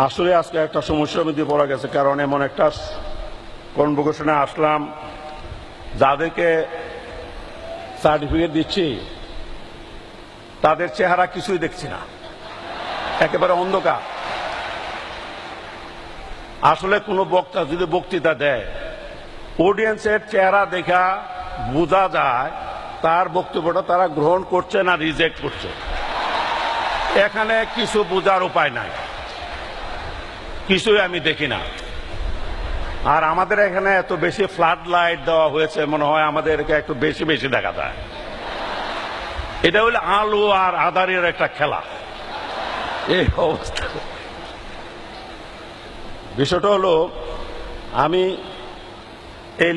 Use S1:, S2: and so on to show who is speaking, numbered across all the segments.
S1: আসলে আজকে একটা সমস্যার মধ্যে পড়া গেছে, কারণ এমন একটা কনভোকেশনে আসলাম যাদেরকে সার্টিফিকেট দিচ্ছি তাদের চেহারা কিছুই দেখছি না, একেবারে অন্ধকার। আসলে কোনো বক্তা যদি বক্তৃতা দেয়, অডিয়েন্সের চেহারা দেখা বোঝা যায় তার বক্তব্যটা তারা গ্রহণ করছে না রিজেক্ট করছে। এখানে কিছু বোঝার উপায় নাই, কিছুই আমি দেখি না। আর আমাদের এখানে এত বেশি ফ্লাড লাইট দেওয়া হয়েছে, মনে হয় আমাদেরকে একটু বেশি বেশি দেখা যায়। এটা হলো আলো আর আধারের একটা খেলা, এই অবস্থা। বিষয়টা হলো, আমি এই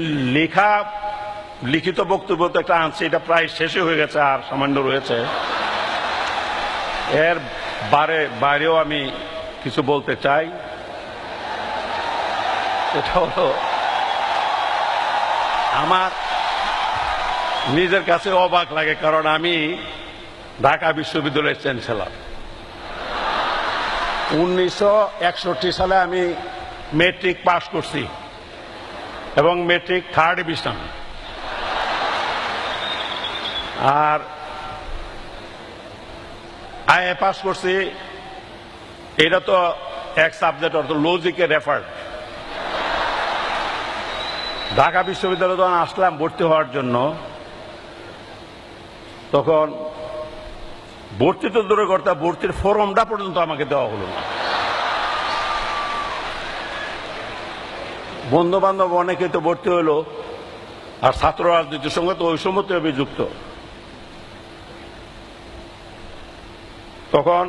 S1: লিখিত বক্তব্য তো একটা আনছি, এটা প্রায় শেষই হয়ে গেছে, আর সামান্য রয়েছে। এর বাইরেও আমি কিছু বলতে চাই। এটা হলো, আমার নিজের কাছে অবাক লাগে, কারণ আমি ঢাকা বিশ্ববিদ্যালয়ের চ্যান্সেলর। 1961 সালে আমি মেট্রিক পাস করছি এবং মেট্রিক 3rd ডিভিশন। আর আইএ পাস করছি, এটা তো এক সাবজেক্ট, অর্থ লজিকে রেফার্ড। ঢাকা বিশ্ববিদ্যালয়ে যখন আসলাম ভর্তি হওয়ার জন্য, তখন ভর্তি তো দূরে করতে, ভর্তির ফর্মটা পর্যন্ত আমাকে দেওয়া হলো না। বন্ধু বান্ধব অনেকে তো ভর্তি হলো, আর ছাত্র রাজনীতির সঙ্গে তো ওই সময়তে আমি যুক্ত। তখন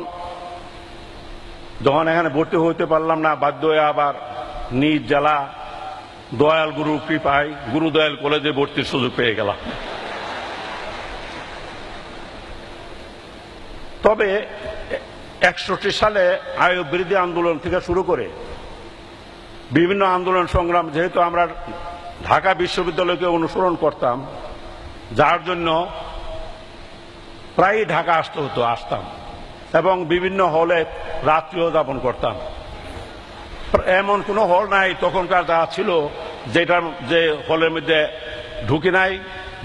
S1: যখন এখানে ভর্তি হইতে পারলাম না, বাধ্য হয়ে আবার নিজ জেলা দয়াল গুরু কৃপায় গুরুদয়াল কলেজে ভর্তির সুযোগ পেয়ে গেলাম। তবে 61 সালে আয় বৃদ্ধি আন্দোলন থেকে শুরু করে বিভিন্ন আন্দোলন সংগ্রাম, যেহেতু আমরা ঢাকা বিশ্ববিদ্যালয়কে অনুসরণ করতাম, যার জন্য প্রায়ই ঢাকা আসতাম এবং বিভিন্ন হলে রাত্রিও যাপন করতাম। এমন কোনো হল নাই তখনকার যা ছিল যে হলের মধ্যে ঢুকি নাই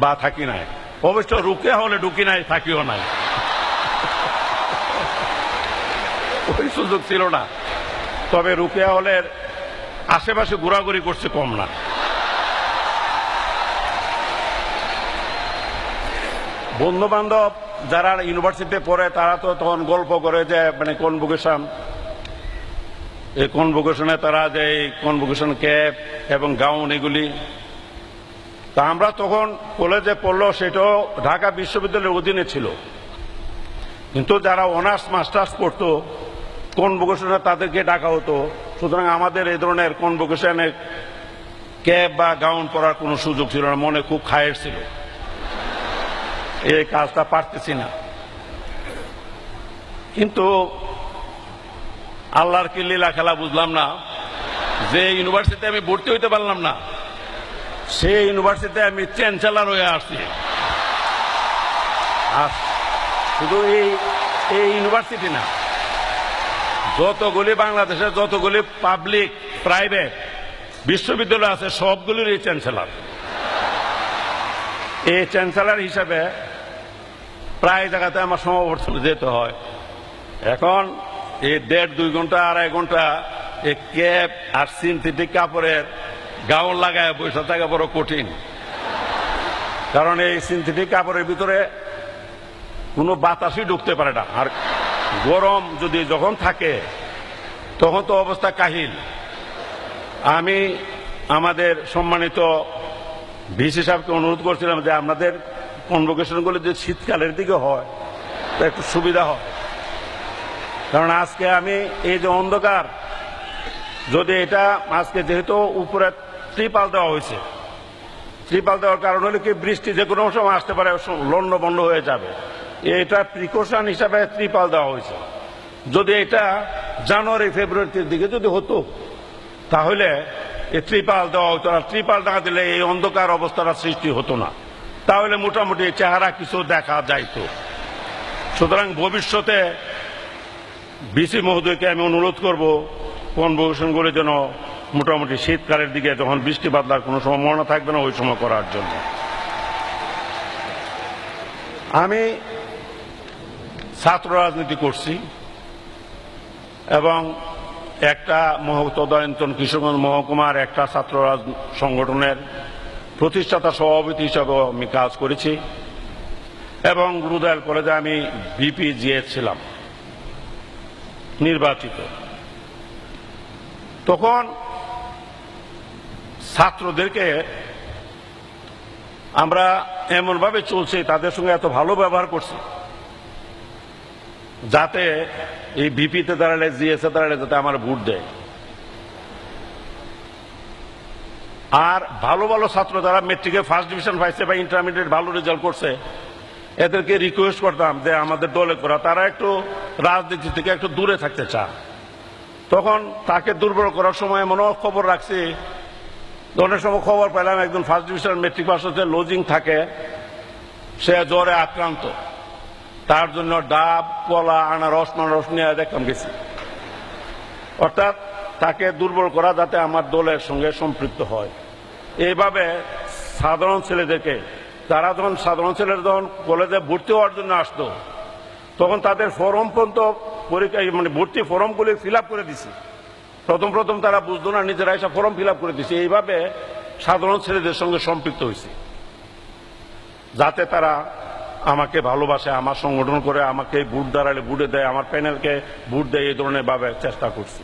S1: বা থাকি নাই। অবশ্য রুকিয়া হলে ঢুকি নাই, থাকিও নাই, ওই সুযোগ ছিল না। তবে রুকিয়া হলের আশেপাশে ঘোরাঘুরি করছে কম না। বন্ধু বান্ধব যারা ইউনিভার্সিটিতে পড়ে তারা তো তখন গল্প করে যে কনভোকেশন, এই কনভোকেশনে তারা যে কনভোকেশন ক্যাপ এবং গাউন এগুলি, তা আমরা তখন কলেজে পড়লো, সেটাও ঢাকা বিশ্ববিদ্যালয়ের অধীনে ছিল। কিন্তু যারা অনার্স মাস্টার্স পড়তো, কনভোকেশনে তাদেরকে ডাকা হতো। সুতরাং আমাদের এই ধরনের কনভোকেশনে ক্যাপ বা গাউন পরার কোনো সুযোগ ছিল না, মনে খুব খায়ের ছিল, এই কাজটা পারতেছি না। কিন্তু আল্লাহর কি লীলা খেলা বুঝলাম না, যে ইউনিভার্সিটিতে আমি ভর্তি হইতে পারলাম না, সেই ইউনিভার্সিটিতে আমি চ্যান্সেলর হয়ে আসছি। আর শুধু এই ইউনিভার্সিটি না, যতগুলি বাংলাদেশের যতগুলি পাবলিক প্রাইভেট বিশ্ববিদ্যালয় আছে, সবগুলির এই চ্যান্সেলর। এই চ্যান্সেলর হিসাবে প্রায় জায়গাতে আমার সমাবর্তনে যেতে হয়। এখন এই 1.5-2 ঘন্টা 2.5 ঘন্টা এই ক্যাপ আর সিনথেটিক কাপড়ের গাউন লাগায় বসে থাকা বড় কঠিন, কারণ এই সিনথেটিক কাপড়ের ভিতরে কোনো বাতাসই ঢুকতে পারে না। আর গরম যদি যখন থাকে তখন তো অবস্থা কাহিল। আমি আমাদের সম্মানিত ভিসি সাহেবকে অনুরোধ করছিলাম যে আমাদের কনভোকেশনগুলো যে শীতকালের দিকে হয় তা একটু সুবিধা হয়, কারণ আজকে আমি এই যে অন্ধকার, যদি এটা আজকে যেহেতু উপরে ত্রিপাল দেওয়া হয়েছে, ত্রিপাল দেওয়ার কারণ হলে কি বৃষ্টি যে কোনো সময় আসতে পারে, লন্ড বন্ড হয়ে যাবে, এটা প্রিকশন হিসাবে ত্রিপাল দেওয়া হয়েছে। যদি এটা জানুয়ারি ফেব্রুয়ারির দিকে যদি হতো তাহলে এই ত্রিপাল দেওয়া হতো না। ত্রিপাল না দিলে এই অন্ধকার অবস্থাটা সৃষ্টি হতো না, তাহলে মোটামুটি চেহারা কিছু দেখা যাইতো। সুতরাং ভবিষ্যতে ভিসি মহোদয়কে আমি অনুরোধ করব কনভোকেশনগুলো যেন মোটামুটি শীতকালের দিকে যখন বৃষ্টি বাদলার কোনো সম্ভাবনা থাকবে না ওই সময় করার জন্য। আমি ছাত্র রাজনীতি করছি এবং একটা তদানীন্তন কিশোরগঞ্জ মহকুমার একটা ছাত্র সংগঠনের প্রতিষ্ঠাতা সভাপতি হিসাবেও আমি কাজ করেছি এবং গুরুদয়াল কলেজে আমি ভিপি জিএস ছিলাম নির্বাচিত। তখন ছাত্রদেরকে আমরা এমনভাবে চলছি, তাদের সঙ্গে এত ভালো ব্যবহার করছি যাতে এই ভিপিতে দাঁড়ালে জিএসে দাঁড়ালে যাতে আমার ভোট দেয়। আর ভালো ভালো ছাত্র যারা মেট্রিকে ফার্স্ট ডিভিশন পাইছে বা ইন্টারমিডিয়েট ভালো রেজাল্ট করছে এদেরকে রিকোয়েস্ট করতাম যে আমাদের দলে করা, তারা একটু রাজনীতি থেকে একটু দূরে থাকতে চায়। তখন তাকে দুর্বল করার সময় এমনও খবর রাখছি, অনেক সময় খবর পেলাম একজন ফার্স্ট ডিভিশন মেট্রিক পাস হচ্ছে লজিং থাকে, সে জ্বরে আক্রান্ত, তার জন্য ডাব কলা আনারস মানারস নিয়ে দেখলাম গেছি। অর্থাৎ তাকে দুর্বল করা যাতে আমার দলের সঙ্গে সম্পৃক্ত হয়। এইভাবে সাধারণ ছেলেদেরকে, তারা যখন সাধারণ ছেলেরা যখন কলেজে ভর্তি হওয়ার জন্য আসতো তখন তাদের ফর্ম পর্যন্ত পরীক্ষা মানে ভর্তি ফর্মগুলি ফিল আপ করে দিছি। প্রথম তারা বুঝতো না, নিজেরা এসে ফর্ম ফিল আপ করে দিছে। এইভাবে সাধারণ ছেলেদের সঙ্গে সম্পৃক্ত হয়েছে যাতে তারা আমাকে ভালোবাসে, আমার সংগঠন করে, আমাকে ভোট দাঁড়ালে ভোটে দেয়, আমার প্যানেলকে ভোট দেয়, এই ধরনের ভাবে চেষ্টা করছি।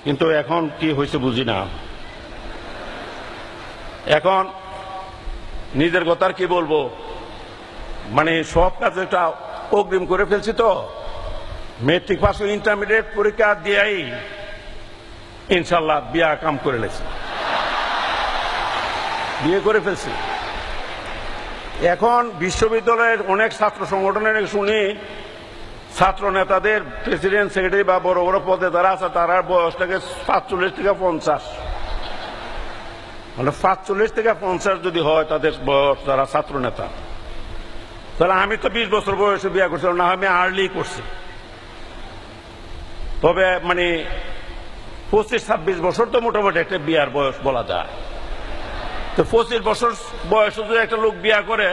S1: কিন্তু এখন কি হয়েছে বুঝি না। এখন নিজের কথা আর কি বলবো, মানে সব কাজ একটা অগ্রিম করে ফেলছি। তো মেট্রিক পাস ইন্টারমিডিয়েট পরীক্ষা দিয়েই ইনশাল্লাহ বিয়া কাম করে লেছি, বিয়ে করে ফেলছি। এখন বিশ্ববিদ্যালয়ের অনেক ছাত্র সংগঠনের শুনি ছাত্র নেতাদের প্রেসিডেন্ট সেক্রেটারি বা বড় বড় পদে যারা আছে তারা বয়স থেকে 45 থেকে 50, মানে 45 থেকে 50 যদি হয় তাদের বয়স, যারা ছাত্র নেতা। তাহলে আমি তো 20 বছর বয়সে বিয়ে করছিলাম, না আমি আর্লি করছি। তবে মানে 25-26 বছর তো মোটামুটি একটা বিয়ার বয়স বলা যায়। তো 25 বছর বয়সে যদি একটা লোক বিয়া করে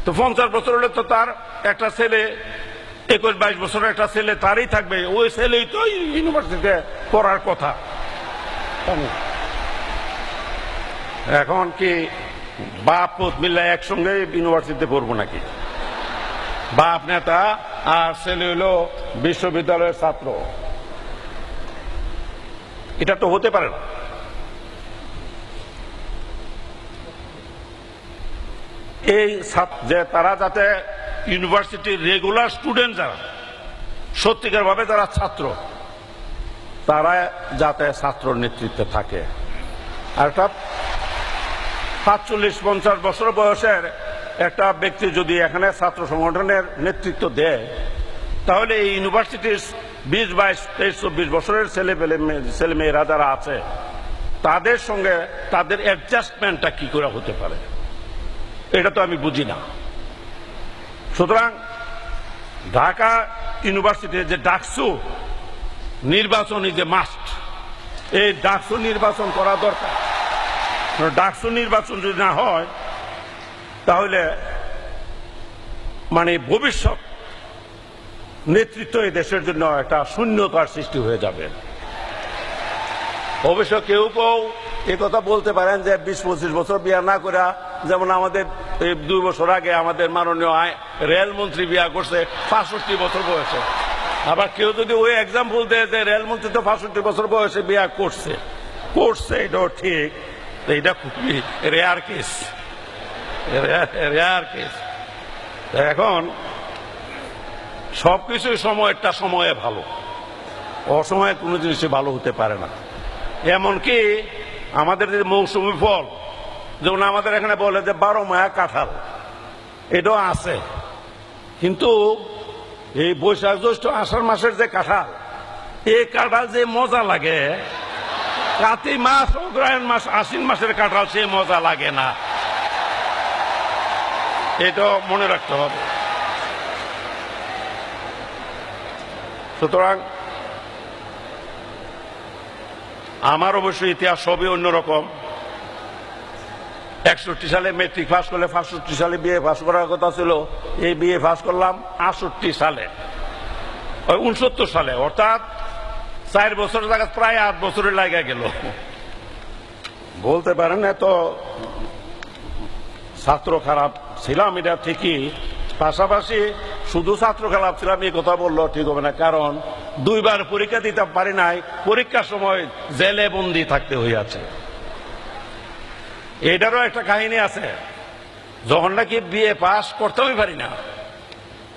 S1: তো 50 বছর হলে তো তার একটা ছেলে, 21-22 বছরের একটা ছেলে তারই থাকবে, ওই ছেলেই তো ইউনিভার্সিটিতে পড়ার কথা। এখন কি বাপ পুত মিল্লা একসঙ্গে ইউনিভার্সিটিতে পড়বো নাকি? বাপ নেতা আর ছেলে হলো বিশ্ববিদ্যালয়ের ছাত্র, এটা তো হতে পারে না। এই যে তারা যাতে ইউনিভার্সিটির রেগুলার স্টুডেন্ট, যারা সত্যিকার ভাবে যারা ছাত্র, তারা যাতে ছাত্র নেতৃত্বে থাকে। আর একটা 45-50 বছর বয়সের একটা ব্যক্তি যদি এখানে ছাত্র সংগঠনের নেতৃত্ব দেয় তাহলে এই ইউনিভার্সিটির 20, 22, 23, 24 বছরের ছেলে মেয়েরা যারা আছে তাদের সঙ্গে তাদের অ্যাডজাস্টমেন্টটা কি করে হতে পারে, এটা তো আমি বুঝি না। সুতরাং ঢাকা ইউনিভার্সিটির যে ডাকসু নির্বাচন ইজ এ মাস্ট, এই ডাকসু নির্বাচন করা দরকার। ডাকসু নির্বাচন যদি না হয় তাহলে মানে ভবিষ্যৎ নেতৃত্ব এই দেশের জন্য একটা শূন্যতার সৃষ্টি হয়ে যাবে। অবশ্য কেউ কেউ এ কথা বলতে পারেন যে 20-25 বছর বিয়া না করে, যেমন আমাদের 2 বছর আগে আমাদের মাননীয় রেলমন্ত্রী বিয়া করছে 65 বছর বয়সে। আবার কেউ যদি ওই এক্সাম্পল দেয় যে রেলমন্ত্রী তো 65 বছর বয়সে বিয়া করছে, এটাও ঠিক, এটা খুবই রেয়ার কেস। এখন সবকিছুই সময়েরটা সময়ে ভালো, অসময়ে কোনো জিনিসই ভালো হতে পারে না। এমনকি আমাদের যে মৌসুমি ফল, যেমন আমাদের এখানে বলে যে 12 মায়া কাঁঠাল, এটাও আছে, কিন্তু এই বৈশাখ জ্যৈষ্ঠ আষাঢ় মাসের যে কাঁঠাল, এই কাঁঠাল যে মজা লাগে, কার্তিক মাস অগ্রহায়ণ মাস আশ্বিন মাসের কাঁঠাল সে মজা লাগে না, এটা মনে রাখতে হবে। সুতরাং আমার অবশ্য ইতিহাস সবই অন্যরকম। 61 সালে মেট্রিক পাস করলে 65 সালে বিএ পাস করার কথা ছিল, এই বিএ পাস করলাম 68 সালে, 69 সালে, অর্থাৎ 4 বছরের জায়গায় প্রায় 8 বছরের লাগা গেল। বলতে পারেন এত ছাত্র খারাপ ছিলাম এটা ঠিকই, পাশাপাশি শুধু ছাত্র খারাপ ছিলাম এই কথা বললো ঠিক হবে না, কারণ 2 বার পরীক্ষা দিতে পারি নাই, পরীক্ষার সময় জেলে বন্দি থাকতে হইয়াছে। এটারও একটা কাহিনী আছে। যখন নাকি বিএ পাস করতেই পারি না,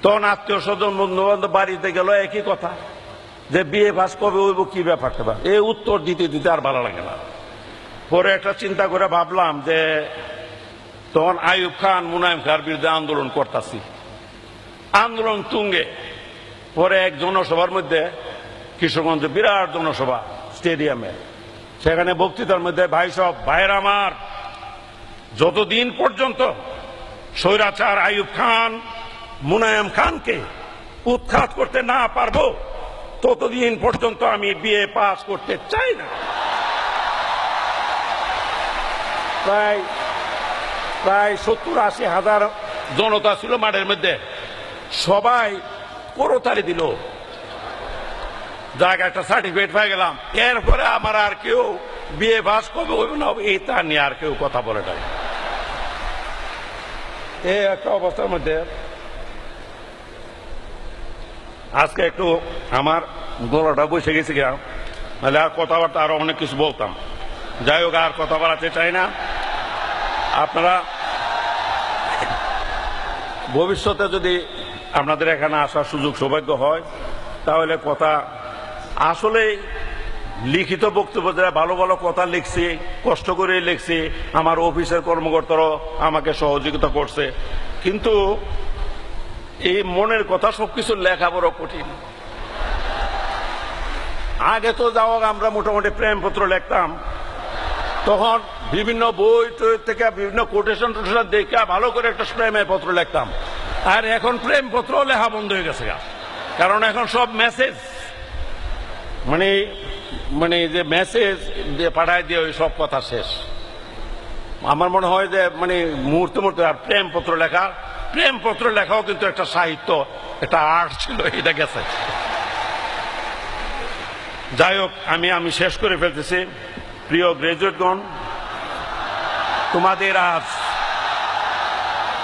S1: তখন আত্মীয় স্বজন বন্ধু বান্ধব বাড়িতে গেল একই কথা, যে বিএ পাস কবে হইব, কি ব্যাপারটা, এই উত্তর দিতে দিতে আর ভালো লাগে না। পরে একটা চিন্তা করে ভাবলাম যে তখন আইয়ুব খান মুনায়েম খাঁর বিরুদ্ধে আন্দোলন করতেছি, আন্দোলন তুঙ্গে। পরে এক জনসভার মধ্যে, কিশোরগঞ্জে বিরাট জনসভা স্টেডিয়ামে, সেখানে বক্তৃতার মধ্যে ভাই সব ভাইয়ের আমার, যতদিন পর্যন্ত স্বৈরাচার আইয়ুব খান মুনায়েম খানকে উৎখাত করতে না পারবো, ততদিন পর্যন্ত আমি বিএ পাস করতে চাই না। প্রায় 70-80 হাজার জনতা ছিল মাঠের মধ্যে, সবাই করতালি দিল, জায়গা একটা সার্টিফিকেট পেয়ে গেলাম। এরপরে আমার আর কেউ বিএ পাস করবে হইব না এটা নিয়ে আর কেউ কথা বলে নাই। এই একটা অবস্থার মধ্যে আজকে একটু আমার গলাটা বসে গেছে গিয়া, নাহলে আর কথাবার্তা আরো অনেক কিছু বলতাম। যাই হোক, আর কথা বলাতে চাই না। আপনারা ভবিষ্যতে যদি আপনাদের এখানে আসার সুযোগ সৌভাগ্য হয়, তাহলে কথা আসলে লিখিত বক্তব্য যারা ভালো ভালো কথা লিখছি, কষ্ট করে লিখছি, আমার অফিসের কর্মকর্তারাও আমাকে সহযোগিতা করছে, কিন্তু এই মনের কথা সবকিছু লেখা বড় কঠিন। আগে তো যাওয়া আমরা মোটামুটি প্রেমপত্র লিখতাম, তখন বিভিন্ন বই থেকে বিভিন্ন কোটেশন টোটেশন দেখে ভালো করে একটা প্রেমের পত্র লিখতাম। আর এখন প্রেমপত্র লেখা বন্ধ হয়ে গেছে, কারণ এখন সব মেসেজ, মানে যে মেসেজ দিয়ে পাঠায় দিয়ে ওই সব কথা শেষ। আমার মনে হয় যে মুহূর্তে মুহূর্তে আর প্রেমপত্র লেখাও কিন্তু একটা সাহিত্য, একটা আর্ট ছিল, এটা গেছে। যাই হোক, আমি শেষ করে ফেলতেছি। প্রিয় গ্রাজুয়েটগণ,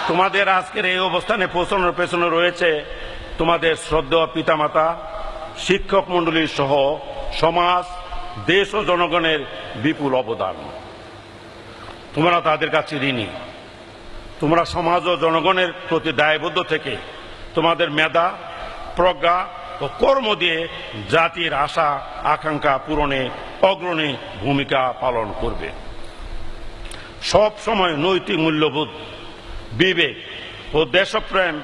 S1: তোমাদের আজকের এই অবস্থানে পৌঁছানোর পেছনে রয়েছে তোমাদের শ্রদ্ধেয় পিতামাতা, শিক্ষক মন্ডলী সহ সমাজ, দেশ ও জনগণের বিপুল অবদান। তোমরা তাদের কাছে ঋণী। তোমরা সমাজ ও জনগণের প্রতি দায়বদ্ধ থেকে তোমাদের মেধা, প্রজ্ঞা ও কর্ম দিয়ে জাতির আশা আকাঙ্ক্ষা পূরণে অগ্রণী ভূমিকা পালন করবে। সব সময় নৈতিক মূল্যবোধ, বিবেক ও দেশপ্রেম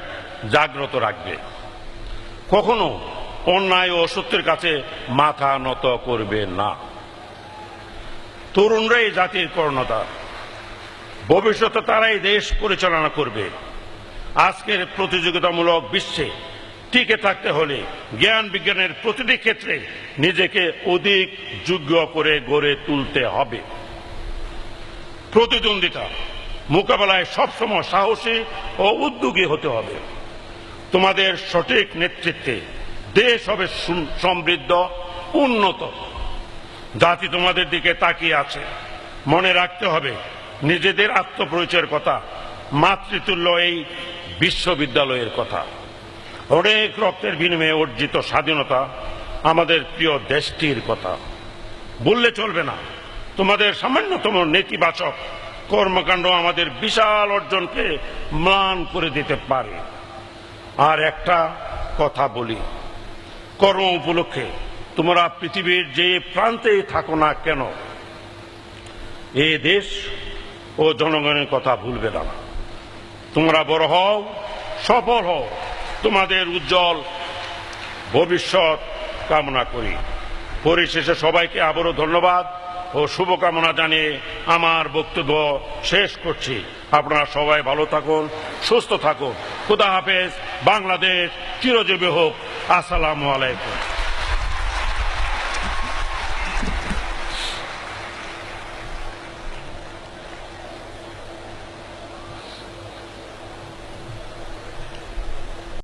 S1: জাগ্রত রাখবে। কখনো অন্যায় ও অসত্যের কাছে মাথা নত করবে না। তরুণরাই জাতির কর্ণধার, ভবিষ্যতে তারাই দেশ পরিচালনা করবে। আজকের প্রতিযোগিতামূলক বিশ্বে টিকে থাকতে হলে জ্ঞান বিজ্ঞানের প্রতিটি ক্ষেত্রে নিজেকে অধিক যোগ্য করে গড়ে তুলতে হবে। প্রতিদ্বন্দ্বিতা মোকাবেলায় সবসময় সাহসী ও উদ্যোগী হতে হবে। তোমাদের সঠিক নেতৃত্বে দেশ হবে সমৃদ্ধ, উন্নত। জাতি তোমাদের দিকে তাকিয়ে আছে। মনে রাখতে হবে নিজেদের আত্মপরিচয়ের কথা, মাতৃতুল্য এই বিশ্ববিদ্যালয়ের কথা। অনেক রক্তের বিনিময়ে অর্জিত স্বাধীনতা, আমাদের প্রিয় দেশটির কথা। বললে চলবে না, তোমাদের সামান্যতম নেতিবাচক কর্মকাণ্ড আমাদের বিশাল অর্জনকে ম্লান করে দিতে পারে। আর একটা কথা বলি, কর্ম উপলক্ষে তোমরা পৃথিবীর যে প্রান্তেই থাকো না কেন, এই দেশ ও জনগণের কথা ভুলবে না। তোমরা বড় হও, সফল হও, তোমাদের উজ্জ্বল ভবিষ্যৎ কামনা করি। পরিশেষে সবাইকে আবারও ধন্যবাদ ও শুভকামনা জানিয়ে আমার বক্তব্য শেষ করছি। আপনারা সবাই ভালো থাকুন, সুস্থ থাকুন। খোদা হাফেজ। বাংলাদেশ চিরজীবী হোক। আসসালামু আলাইকুম।